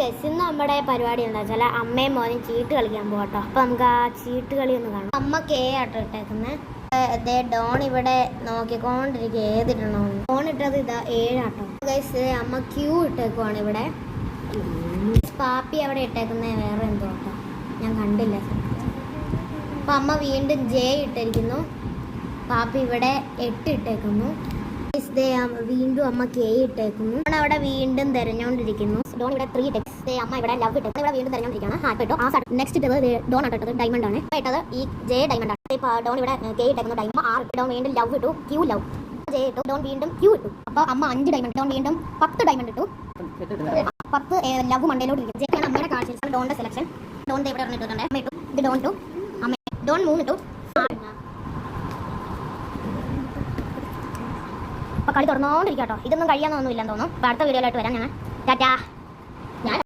ഇന്ന് നമ്മുടെ പരിപാടി എന്താ വെച്ചാൽ അമ്മയും മോനും ചീട്ട് കളിക്കാൻ പോകട്ടോ. അപ്പൊ നമുക്ക് ആ ചീട്ട് കളി ഒന്ന് കാണാം. അമ്മ കെ ആട്ടോ ഇട്ടേക്കുന്നത്. ഡോൺ ഇവിടെ നോക്കിക്കൊണ്ടിരിക്കുക ഏതിടണോ. ഡോൺ ഇട്ടത് ഇതാ 7 ആട്ടോ. ഗൈസ് അമ്മ ക്യൂ ഇട്ടേക്കുവാണ് ഇവിടെ. പാപ്പി അവിടെ ഇട്ടേക്കുന്നത് വേറെ എന്തോ ആട്ടോ, ഞാൻ കണ്ടില്ല. അപ്പൊ അമ്മ വീണ്ടും ജെ ഇട്ടിരിക്കുന്നു. പാപ്പി ഇവിടെ 8 ഇട്ടേക്കുന്നു. വീണ്ടും അമ്മ കെ ഇട്ടേക്കുന്നു. അവിടെ വീണ്ടും തെരഞ്ഞോണ്ടിരിക്കുന്നു. ഡോൺ ഇവിടെ 3 ഇട്ടേ. അമ്മ ഇവിടെ ലവ് ഇട്ടേ. ഇവിടെ വീണ്ടും തെരഞ്ഞോണ്ടിരിക്കുകയാണ്. നെക്സ്റ്റ് ഇട്ടത് ഡോൺ ഇട്ടത് ഡയമണ്ട് ആണ്. ഇട്ടത് ഈ ജെ ഡയമണ്ട് ആണ്. ഡോൺ ഇവിടെ കെ ഇട്ടേക്കുന്നു ഡയമണ്ട് 6. ഡോൺ വീണ്ടും ലവ് ഇട്ടു. ക്യൂ ലവ് ജെ ഇട്ടു. ഡോൺ വീണ്ടും ക്യൂ ഇട്ടു. അപ്പൊ അമ്മ 5 ഡയമണ്ട്. ഡോൺ വീണ്ടും 10 ഡയമണ്ട് ഇട്ടു. 10 ലവ് മണ്ടയിലോട്ട് ഇരിക്കും. ജെ ആണ് അമ്മയുടെ കാഴ്ച. ഡോണിന്റെ സെലക്ഷൻ. ഡോൺ ഇവിടെ ഇട്ടിട്ടുണ്ട്. അമ്മ ഇട്ടു. ഇത് ഡോൺ ഇട്ടു. അമ്മ ഡോൺ 3 ഇട്ടു. അപ്പൊ കളി തുറന്നോണ്ടിരിക്കട്ടോ. ഇതൊന്നും കഴിയാന്നൊന്നും ഇല്ലെന്ന് തോന്നുന്നു. അപ്പൊ അടുത്ത വീഡിയോയിലോട്ട് വരാം ഞാൻ. ടാറ്റാ.